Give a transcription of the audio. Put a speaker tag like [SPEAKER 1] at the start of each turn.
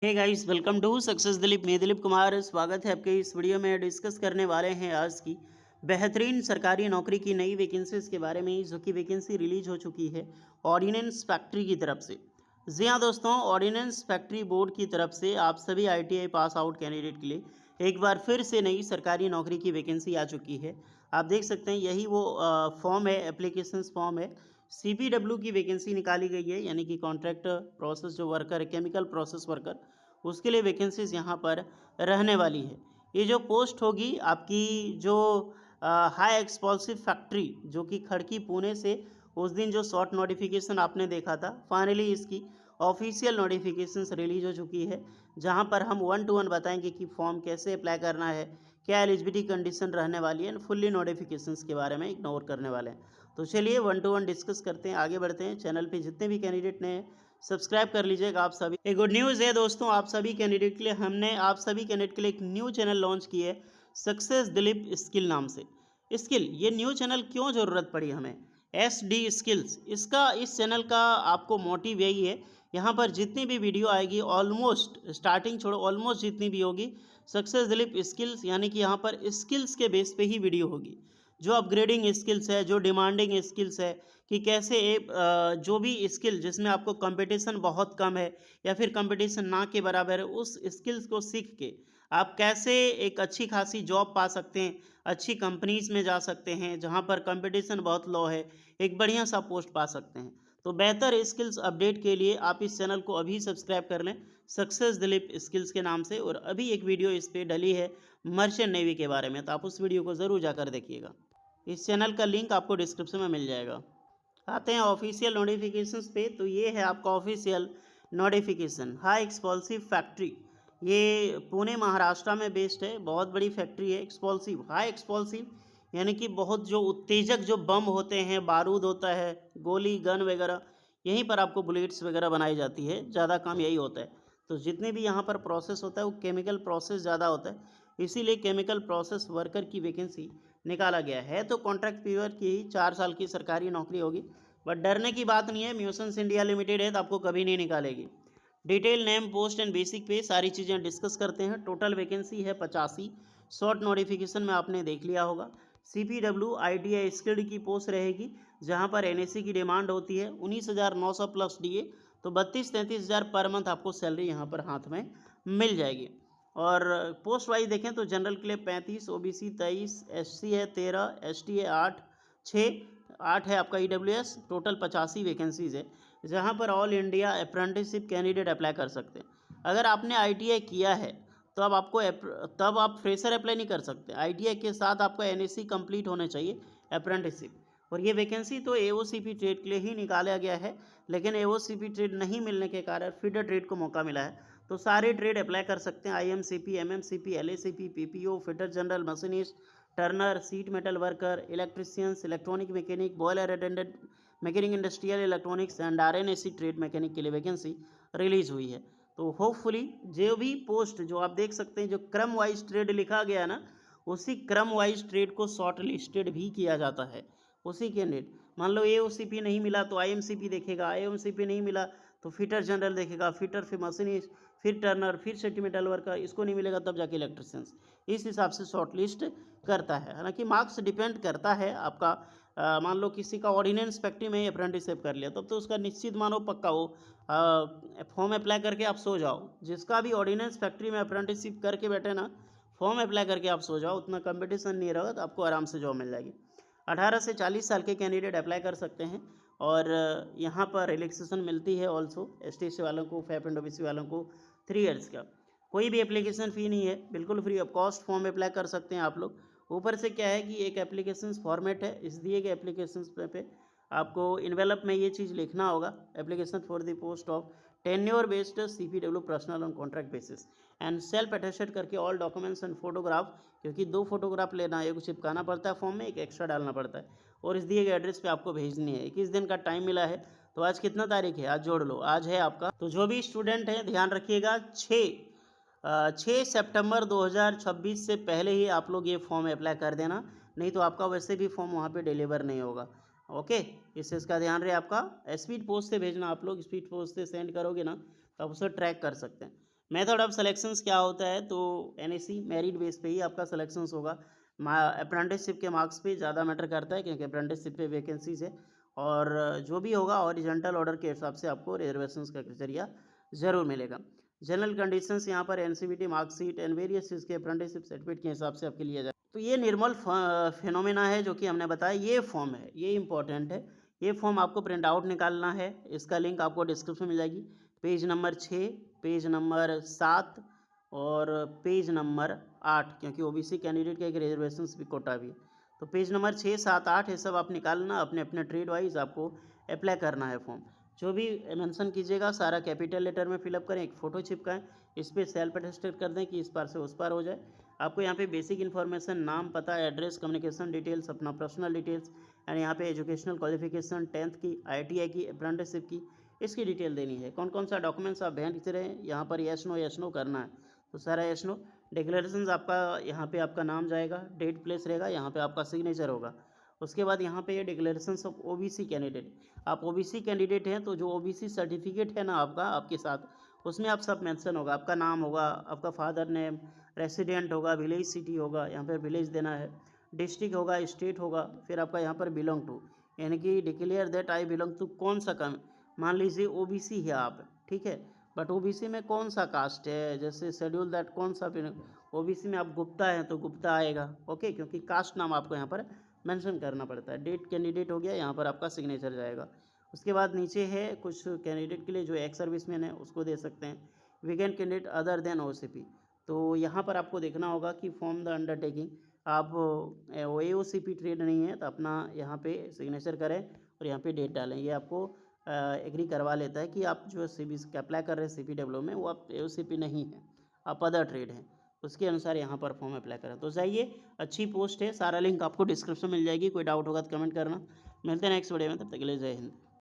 [SPEAKER 1] Hey guys, welcome to success Dilip. मैं दिलीप कुमार, स्वागत है आपके इस वीडियो में। डिस्कस करने वाले हैं आज की बेहतरीन सरकारी नौकरी की नई वैकेंसीज के बारे में, जो कि वैकेंसी रिलीज हो चुकी है ऑर्डिनेंस फैक्ट्री की तरफ से। जी हाँ दोस्तों, ऑर्डिनेंस फैक्ट्री बोर्ड की तरफ से आप सभी आईटीआई पास आउट कैंडिडेट के लिए एक बार फिर से नई सरकारी नौकरी की वैकेंसी आ चुकी है। आप देख सकते हैं, यही वो फॉर्म है, एप्लीकेशन फॉर्म है। सीपीडब्ल्यू की वैकेंसी निकाली गई है, यानी कि कॉन्ट्रैक्ट प्रोसेस जो वर्कर है, केमिकल प्रोसेस वर्कर, उसके लिए वैकेंसीज यहाँ पर रहने वाली है। ये जो पोस्ट होगी आपकी, जो हाई एक्सप्लोसिव फैक्ट्री जो कि खड़की पुणे से, उस दिन जो शॉर्ट नोटिफिकेशन आपने देखा था, फाइनली इसकी ऑफिशियल नोटिफिकेशंस रिलीज हो चुकी है, जहां पर हम 1 to 1 बताएंगे कि फॉर्म कैसे अप्लाई करना है, क्या एलिजिबिलिटी कंडीशन रहने वाली है, फुल्ली नोटिफिकेशंस के बारे में इग्नोर करने वाले हैं। तो चलिए 1 to 1 डिस्कस करते हैं, आगे बढ़ते हैं। चैनल पे जितने भी कैंडिडेट ने सब्सक्राइब कर लीजिएगा आप सभी। एक गुड न्यूज़ है दोस्तों, आप सभी कैंडिडेट के लिए, हमने आप सभी कैंडिडेट के लिए एक न्यू चैनल लॉन्च की है, सक्सेस दिलीप स्किल नाम से। स्किल, ये न्यू चैनल क्यों ज़रूरत पड़ी हमें? एस डी स्किल्स, इसका, इस चैनल का आपको मोटिव यही है, यहाँ पर जितनी भी वीडियो आएगी, ऑलमोस्ट स्टार्टिंग छोड़ो, ऑलमोस्ट जितनी भी होगी, सक्सेस दिलीप स्किल्स, यानी कि यहाँ पर स्किल्स के बेस पे ही वीडियो होगी। जो अपग्रेडिंग स्किल्स है, जो डिमांडिंग स्किल्स है, कि कैसे जो भी स्किल जिसमें आपको कंपटीशन बहुत कम है या फिर कंपटीशन ना के बराबर है, उस स्किल्स को सीख के आप कैसे एक अच्छी खासी जॉब पा सकते हैं, अच्छी कंपनीज में जा सकते हैं जहां पर कंपटीशन बहुत लो है, एक बढ़िया सा पोस्ट पा सकते हैं। तो बेहतर स्किल्स अपडेट के लिए आप इस चैनल को अभी सब्सक्राइब कर लें, सक्सेस दिलीप स्किल्स के नाम से। और अभी एक वीडियो इस पर डली है मर्चेंट नेवी के बारे में, तो आप उस वीडियो को ज़रूर जाकर देखिएगा। इस चैनल का लिंक आपको डिस्क्रिप्शन में मिल जाएगा। आते हैं ऑफिशियल नोटिफिकेशंस पे, तो ये है आपका official notification, high explosive factory. ये पुणे महाराष्ट्र में बेस्ड है, बहुत बड़ी फैक्ट्री है। एक्सप्लोसिव, हाई एक्सप्लोसिव, यानी कि बहुत जो उत्तेजक जो बम होते हैं, बारूद होता है, गोली गन वगैरह, यहीं पर आपको बुलेट्स वगैरह बनाई जाती है, ज़्यादा काम यही होता है। तो जितने भी यहाँ पर प्रोसेस होता है वो केमिकल प्रोसेस ज़्यादा होता है, इसीलिए केमिकल प्रोसेस वर्कर की वैकेंसी निकाला गया है। तो कॉन्ट्रैक्ट पीरियड की 4 साल की सरकारी नौकरी होगी, बट डरने की बात नहीं है, म्यूसन्स इंडिया लिमिटेड है तो आपको कभी नहीं निकालेगी। Detail, name, post and basic पे सारी चीज़ें डिस्कस करते हैं। टोटल वैकेंसी है 85। शॉर्ट नोटिफिकेशन में आपने देख लिया होगा। सीपीडब्ल्यू आईटीआई स्किल्ड की पोस्ट रहेगी, जहां पर एनएससी की डिमांड होती है 19,900 प्लस डीए, तो 32-33 हज़ार पर मंथ आपको सैलरी यहाँ पर हाथ में मिल जाएगी। और पोस्ट वाइज देखें तो जनरल के लिए 35, ओबीसी 23, एससी है 13, एसटी है 8, 8 है आपका ईडब्ल्यूएस। टोटल 85 वैकेंसीज है, जहां पर all India apprenticeship candidate apply कर सकते हैं। अगर आपने आईटीआई किया है तो अब आपको तब आप फ्रेशर अप्लाई नहीं कर सकते, आईटीआई के साथ आपको एनएससी कंप्लीट होना चाहिए, अप्रेंटिसशिप। और ये वैकेंसी तो एओसीपी ट्रेड के लिए ही निकाला गया है, लेकिन एओसीपी ट्रेड नहीं मिलने के कारण फीडर ट्रेड को मौका मिला है, तो सारे ट्रेड अप्लाई कर सकते हैं। IMCP, MMCP, LACP, PPO, fitter general, machinist, turner, sheet metal worker, electricians, electronic mechanic, boiler attendant, mechanic industrial electronics and RNAC trade mechanic के लिए वैकेंसी रिलीज हुई है। तो होपफुली जो भी पोस्ट जो आप देख सकते हैं, जो क्रम वाइज ट्रेड लिखा गया ना, उसी क्रम वाइज ट्रेड को शॉर्ट लिस्टेड भी किया जाता है। उसी कैंडिडेट, मान लो एओसीपी नहीं मिला तो आईएमसीपी देखेगा, आईएमसीपी नहीं मिला तो फिटर जनरल देखेगा, फिटर फिर मशीनिस्ट, फिर टर्नर, फिर सेटी मेटल वर्कर, इसको नहीं मिलेगा तब जाके इलेक्ट्रिशियंस। इस हिसाब से शॉर्ट लिस्ट करता है। हालांकि मार्क्स डिपेंड करता है आपका, मान लो किसी का ऑर्डिनेंस फैक्ट्री में ही अप्रेंटिसशिप कर लिया, तब तो उसका निश्चित मानो पक्का वो फॉर्म अप्लाई करके आप सो जाओ। जिसका भी ऑर्डिनेंस फैक्ट्री में अप्रेंटिसशिप करके बैठे ना, फॉर्म अप्लाई करके आप सो जाओ, उतना कंपटीशन नहीं रहेगा तो आपको आराम से जॉब मिल जाएगी। 18 से 40 साल के कैंडिडेट अप्लाई कर सकते हैं, और यहाँ पर रिलैक्सेशन मिलती है ऑल्सो, एसटी वालों को, फैप एंड ओबीसी वालों को 3 इयर्स का। कोई भी एप्लीकेशन फ़ी नहीं है, बिल्कुल free of cost form apply कर सकते हैं आप लोग। ऊपर से क्या है कि एक एप्लीकेशन फॉर्मेट है, इस दिए गए एप्लीकेशन पे आपको इन्वेलप में ये चीज़ लिखना होगा, application for the post of tenure based CPW personal on contract basis and self attested करके ऑल डॉक्यूमेंट्स एंड फोटोग्राफ, क्योंकि 2 फोटोग्राफ लेना है, एक चिपकाना पड़ता है फॉर्म में, एक एक्स्ट्रा डालना पड़ता है, और इस दिए गए एड्रेस पे आपको भेजनी है। 21 दिन का टाइम मिला है। तो आज कितना तारीख है, आज जोड़ लो, आज है आपका, तो जो भी स्टूडेंट है ध्यान रखिएगा, 6 सितंबर 2026 से पहले ही आप लोग ये फॉर्म अप्लाई कर देना, नहीं तो आपका वैसे भी फॉर्म वहाँ पे डिलीवर नहीं होगा। ओके, इस चीज़ का ध्यान रहे आपका। स्पीड पोस्ट से भेजना, आप लोग स्पीड पोस्ट से सेंड करोगे ना तो आप उसे ट्रैक कर सकते हैं। मेथड ऑफ सिलेक्शंस क्या होता है, तो एनएसी मेरिट बेस पे ही आपका सिलेक्शंस होगा। अप्रेंटिसशिप के मार्क्स पे ज़्यादा मैटर करता है, क्योंकि अप्रेंटिसशिप पे वैकेंसीज है, और जो भी होगा हॉरिजॉन्टल ऑर्डर के हिसाब से आपको रिजर्वेशंस का क्राइटेरिया ज़रूर मिलेगा। जनरल कंडीशंस यहाँ पर एनसीवीटी मार्कशीट एंड वेरियस चीज़ के अप्रेंटिसशिप सर्टिफिकेट के हिसाब से आपके लिया जाए। तो ये निर्मल फिनोमेना है जो कि हमने बताया, ये फॉर्म है, ये इंपॉर्टेंट है। ये फॉर्म आपको प्रिंट आउट निकालना है, इसका लिंक आपको डिस्क्रिप्शन में मिल जाएगी। पेज नंबर 6, पेज नंबर 7 और पेज नंबर 8, क्योंकि ओबीसी कैंडिडेट का एक रिजर्वेशन भी कोटा भी है। तो पेज नंबर 6, 7, 8 ये सब आप निकालना, अपने अपने ट्रेड वाइज आपको अप्लाई करना है फॉर्म। जो भी मेंशन कीजिएगा सारा कैपिटल लेटर में फिलअप करें, एक फ़ोटो चिपकाएं, इस पर सेल्फ अटेस्टेड कर दें कि इस पार से उस पार हो जाए। आपको यहाँ पे बेसिक इन्फॉर्मेशन, नाम, पता, एड्रेस, कम्युनिकेशन डिटेल्स, अपना पर्सनल डिटेल्स, एंड यहाँ पे एजुकेशनल क्वालिफिकेशन 10th की, ITI की, अप्रेंटिसशिप की, इसकी डिटेल देनी है। कौन कौन सा डॉक्यूमेंट्स आप भेज रहे हैं, यहाँ पर यस नो करना है, तो सारा यस नो। डिक्लेरेशन आपका यहाँ पे आपका नाम जाएगा, डेट प्लेस रहेगा, यहाँ पे आपका सिग्नेचर होगा। उसके बाद यहाँ पे ये डिक्लेरेशन ऑफ ओबीसी कैंडिडेट, आप ओबीसी कैंडिडेट हैं तो जो ओबीसी सर्टिफिकेट है ना आपका आपके साथ, उसमें आप सब मेंशन होगा, आपका नाम होगा, आपका फादर नेम, रेसिडेंट होगा, विलेज सिटी होगा, यहाँ पर विलेज देना है, डिस्ट्रिक्ट होगा, स्टेट होगा, फिर आपका यहाँ पर बिलोंग टू, यानी कि declare that I belong to कौन सा कम, मान लीजिए ओबीसी है आप, ठीक है, बट ओबीसी में कौन सा कास्ट है, जैसे शेड्यूल दैट कौन सा, ओबीसी में आप गुप्ता हैं तो गुप्ता आएगा, ओके, क्योंकि कास्ट नाम आपको यहाँ पर मेंशन करना पड़ता है। डेट कैंडिडेट हो गया, यहाँ पर आपका सिग्नेचर जाएगा। उसके बाद नीचे है कुछ कैंडिडेट के लिए जो एक्स सर्विसमैन है उसको दे सकते हैं, weekend candidate other than OCP. तो यहाँ पर आपको देखना होगा कि फॉर्म द अंडरटेकिंग, आप AOCP ट्रेड नहीं है तो अपना यहाँ पे सिग्नेचर करें और यहाँ पे डेट डालें। ये आपको एग्री करवा लेता है कि आप जो CB का अप्लाई कर रहे हैं CPW में, वो आप AOCP नहीं है, आप अदर ट्रेड हैं, उसके अनुसार यहाँ पर फॉर्म अप्लाई करें। तो जाइए, अच्छी पोस्ट है, सारा लिंक आपको डिस्क्रिप्शन मिल जाएगी। कोई डाउट होगा तो कमेंट करना। मिलते हैं नेक्स्ट वीडियो में, तब तक के लिए जय हिंद।